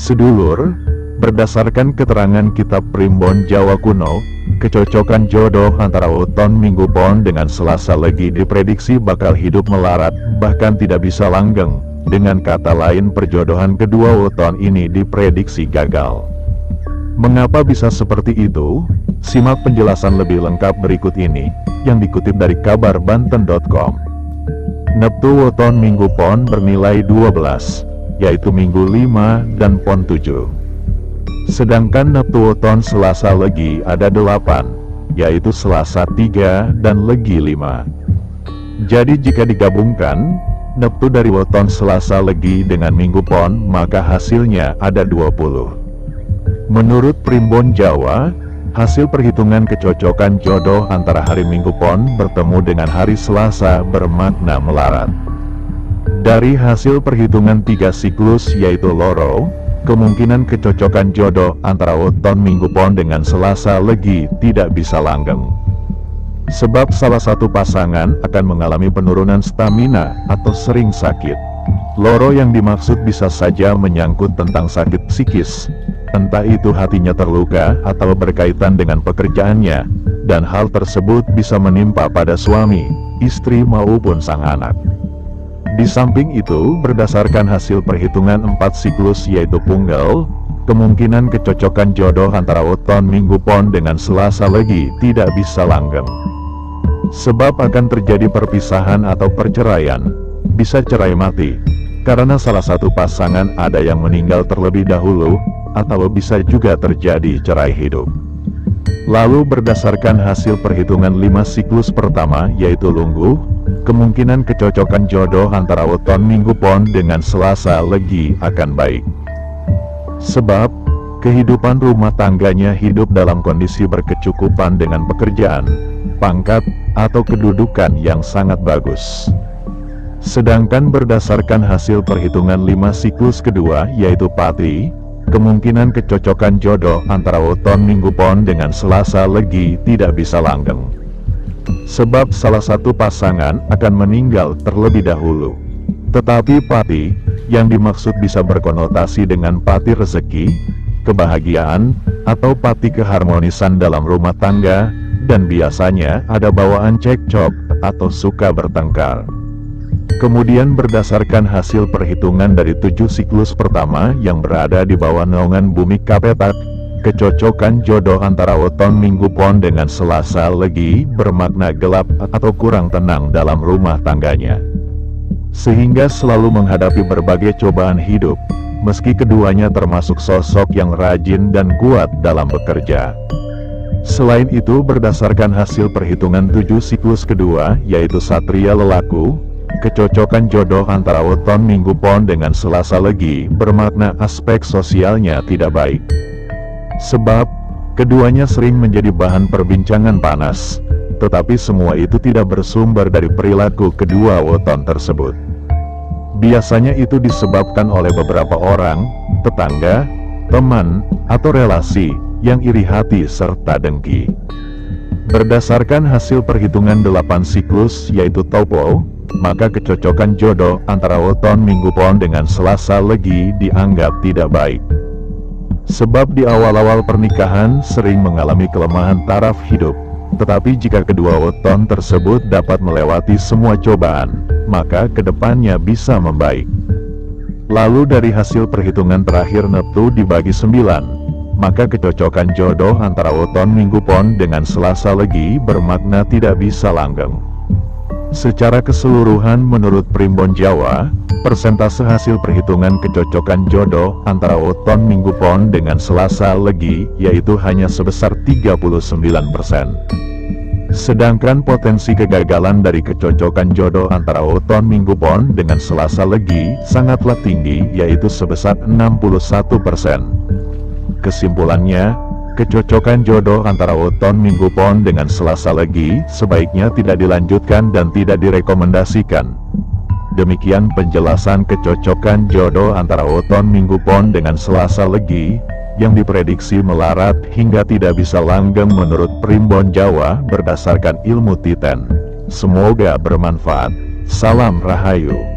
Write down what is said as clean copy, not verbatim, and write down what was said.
Sedulur, berdasarkan keterangan kitab Primbon Jawa kuno, kecocokan jodoh antara weton Minggu Pon dengan Selasa Legi diprediksi bakal hidup melarat, bahkan tidak bisa langgeng. Dengan kata lain, perjodohan kedua weton ini diprediksi gagal. Mengapa bisa seperti itu? Simak penjelasan lebih lengkap berikut ini, yang dikutip dari kabarbanten.com. Neptu weton Minggu Pon bernilai 12, yaitu Minggu 5 dan Pon 7. Sedangkan neptu weton Selasa Legi ada 8, yaitu Selasa 3 dan Legi 5. Jadi jika digabungkan, neptu dari weton Selasa Legi dengan Minggu Pon, maka hasilnya ada 20. Menurut Primbon Jawa, hasil perhitungan kecocokan jodoh antara hari Minggu Pon bertemu dengan hari Selasa bermakna melarat. Dari hasil perhitungan 3 siklus yaitu loro, kemungkinan kecocokan jodoh antara weton Minggu Pon dengan Selasa Legi tidak bisa langgeng. Sebab salah satu pasangan akan mengalami penurunan stamina atau sering sakit. Loro yang dimaksud bisa saja menyangkut tentang sakit psikis, entah itu hatinya terluka atau berkaitan dengan pekerjaannya, dan hal tersebut bisa menimpa pada suami, istri maupun sang anak. Di samping itu, berdasarkan hasil perhitungan 4 siklus yaitu punggal, kemungkinan kecocokan jodoh antara weton Minggu Pon dengan Selasa Legi tidak bisa langgeng. Sebab akan terjadi perpisahan atau perceraian, bisa cerai mati, karena salah satu pasangan ada yang meninggal terlebih dahulu, atau bisa juga terjadi cerai hidup. Lalu berdasarkan hasil perhitungan 5 siklus pertama yaitu lungguh, kemungkinan kecocokan jodoh antara weton Minggu Pon dengan Selasa Legi akan baik. Sebab, kehidupan rumah tangganya hidup dalam kondisi berkecukupan dengan pekerjaan, pangkat, atau kedudukan yang sangat bagus. Sedangkan berdasarkan hasil perhitungan 5 siklus kedua yaitu pati, kemungkinan kecocokan jodoh antara weton Minggu Pon dengan Selasa Legi tidak bisa langgeng. Sebab salah satu pasangan akan meninggal terlebih dahulu. Tetapi pati, yang dimaksud bisa berkonotasi dengan pati rezeki, kebahagiaan, atau pati keharmonisan dalam rumah tangga, dan biasanya ada bawaan cekcok atau suka bertengkar. Kemudian berdasarkan hasil perhitungan dari 7 siklus pertama yang berada di bawah naungan bumi Kapetak, kecocokan jodoh antara weton Minggu Pon dengan Selasa Legi bermakna gelap atau kurang tenang dalam rumah tangganya. Sehingga selalu menghadapi berbagai cobaan hidup, meski keduanya termasuk sosok yang rajin dan kuat dalam bekerja. Selain itu berdasarkan hasil perhitungan 7 siklus kedua yaitu Satria Lelaku, kecocokan jodoh antara weton Minggu Pon dengan Selasa Legi bermakna aspek sosialnya tidak baik. Sebab, keduanya sering menjadi bahan perbincangan panas, tetapi semua itu tidak bersumber dari perilaku kedua weton tersebut. Biasanya itu disebabkan oleh beberapa orang, tetangga, teman, atau relasi, yang iri hati serta dengki. Berdasarkan hasil perhitungan 8 siklus yaitu Topo, maka kecocokan jodoh antara weton Minggu Pon dengan Selasa Legi dianggap tidak baik. Sebab di awal-awal pernikahan sering mengalami kelemahan taraf hidup, tetapi jika kedua weton tersebut dapat melewati semua cobaan, maka kedepannya bisa membaik. Lalu dari hasil perhitungan terakhir neptu dibagi 9, maka kecocokan jodoh antara weton Minggu Pon dengan Selasa Legi bermakna tidak bisa langgeng. Secara keseluruhan menurut Primbon Jawa, persentase hasil perhitungan kecocokan jodoh antara weton Minggu Pon dengan Selasa Legi yaitu hanya sebesar 39%. Sedangkan potensi kegagalan dari kecocokan jodoh antara weton Minggu Pon dengan Selasa Legi sangatlah tinggi yaitu sebesar 61%. Kesimpulannya, kecocokan jodoh antara weton Minggu Pon dengan Selasa Legi sebaiknya tidak dilanjutkan dan tidak direkomendasikan. Demikian penjelasan kecocokan jodoh antara weton Minggu Pon dengan Selasa Legi yang diprediksi melarat hingga tidak bisa langgeng menurut Primbon Jawa berdasarkan ilmu Titen. Semoga bermanfaat. Salam Rahayu.